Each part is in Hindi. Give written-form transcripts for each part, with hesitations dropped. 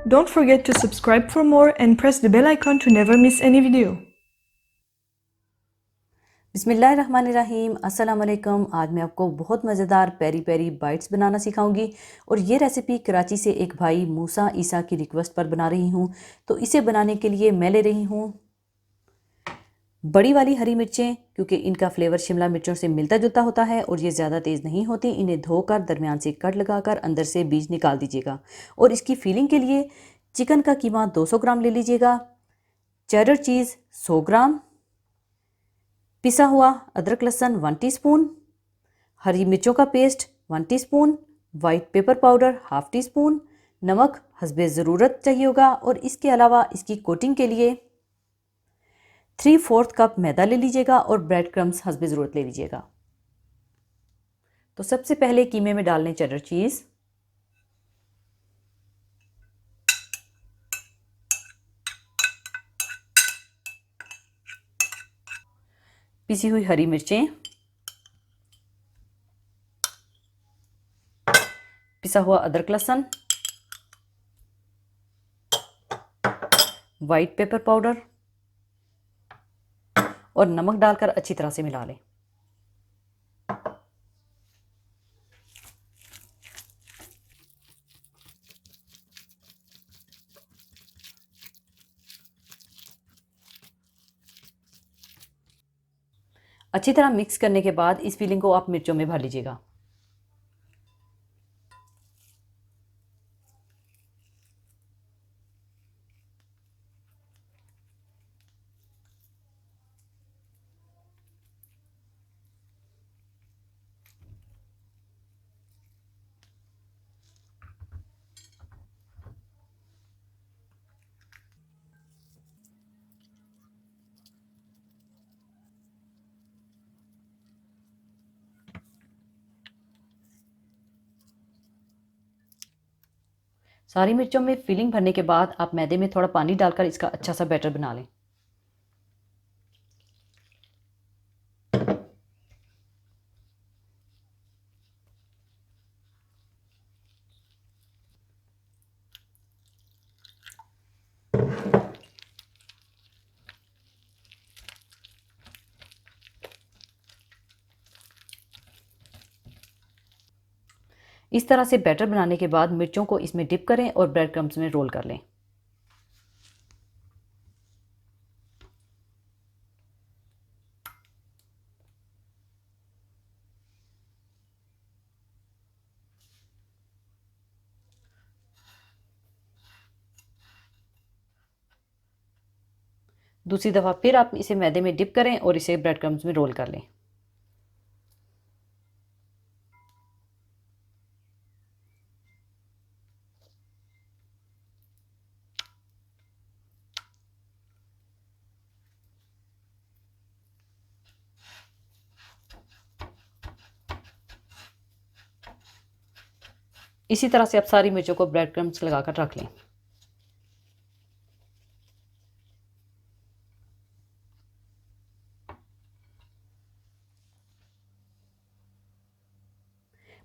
Don't forget to subscribe for more and press the bell icon to never miss any video. बिस्मिल्लाहिर्रहमानिर्रहीम, अस्सलाम वालेकुम। आज मैं आपको बहुत मज़ेदार पेरी पेरी बाइट्स बनाना सिखाऊंगी और ये रेसिपी कराची से एक भाई मूसा ईसा की रिक्वेस्ट पर बना रही हूँ। तो इसे बनाने के लिए मैं ले रही हूँ बड़ी वाली हरी मिर्चें, क्योंकि इनका फ्लेवर शिमला मिर्चों से मिलता जुलता होता है और ये ज़्यादा तेज़ नहीं होती। इन्हें धोकर दरमियान से कट लगाकर अंदर से बीज निकाल दीजिएगा। और इसकी फीलिंग के लिए चिकन का कीमा 200 ग्राम ले लीजिएगा, चेडर चीज़ 100 ग्राम, पिसा हुआ अदरक लहसुन 1 टीस्पून, हरी मिर्चों का paste 1 teaspoon, white pepper powder 1/2 teaspoon, नमक हस्बे ज़रूरत चाहिए होगा। और इसके अलावा इसकी कोटिंग के लिए 3/4 कप मैदा ले लीजिएगा और ब्रेड क्रम्स हस्बे ज़रूरत ले लीजिएगा। तो सबसे पहले कीमे में डाल लें चेडर चीज़, पिसी हुई हरी मिर्चें, पिसा हुआ अदरक लहसुन, वाइट पेपर पाउडर और नमक डालकर अच्छी तरह से मिला लें। अच्छी तरह मिक्स करने के बाद इस फिलिंग को आप मिर्चों में भर लीजिएगा। सारी मिर्चों में फिलिंग भरने के बाद आप मैदे में थोड़ा पानी डालकर इसका अच्छा सा बैटर बना लें। इस तरह से बैटर बनाने के बाद मिर्चों को इसमें डिप करें और ब्रेड क्रम्स में रोल कर लें। दूसरी दफ़ा फिर आप इसे मैदे में डिप करें और इसे ब्रेड क्रम्स में रोल कर लें। इसी तरह से आप सारी मिर्चों को ब्रेड क्रम्स लगाकर रख लें।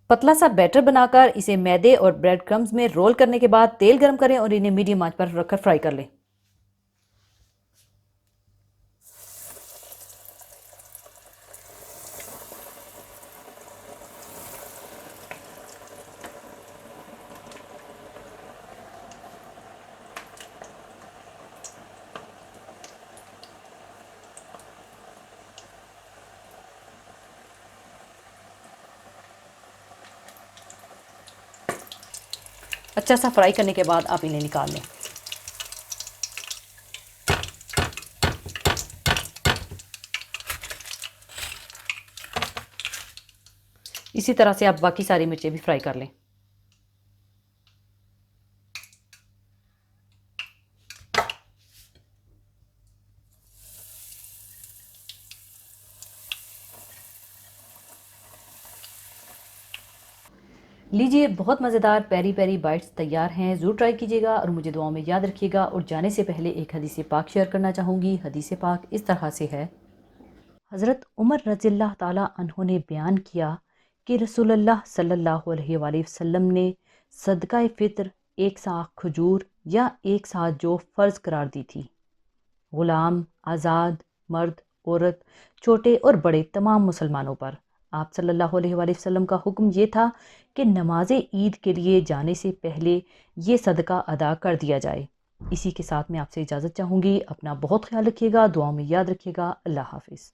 पतला सा बैटर बनाकर इसे मैदे और ब्रेड क्रम्स में रोल करने के बाद तेल गर्म करें और इन्हें मीडियम आंच पर रखकर फ्राई कर लें। अच्छा सा फ्राई करने के बाद आप इन्हें निकाल लें। इसी तरह से आप बाकी सारी मिर्चें भी फ्राई कर लें। लीजिए, बहुत मज़ेदार पेरी पेरी बाइट्स तैयार हैं। ज़रूर ट्राई कीजिएगा और मुझे दुआओं में याद रखिएगा। और जाने से पहले एक हदीस पाक शेयर करना चाहूँगी। हदीस पाक इस तरह से है, हज़रत उमर रज़ियल्लाहु ताला अन्हु ने बयान किया कि रसूलुल्लाह सल्लल्लाहु अलैहि वसल्लम ने सदका फ़ित्र 1 साख खजूर, या एक साथ जो फ़र्ज़ करार दी थी। ग़ुलाम, आज़ाद, मर्द, औरत, छोटे और बड़े तमाम मुसलमानों पर आप सल्लल्लाहु अलैहि वसल्लम का हुक्म ये था कि नमाज ईद के लिए जाने से पहले ये सदका अदा कर दिया जाए। इसी के साथ मैं आपसे इजाज़त चाहूँगी। अपना बहुत ख्याल रखिएगा, दुआओं में याद रखिएगा। अल्लाह हाफ़िज़।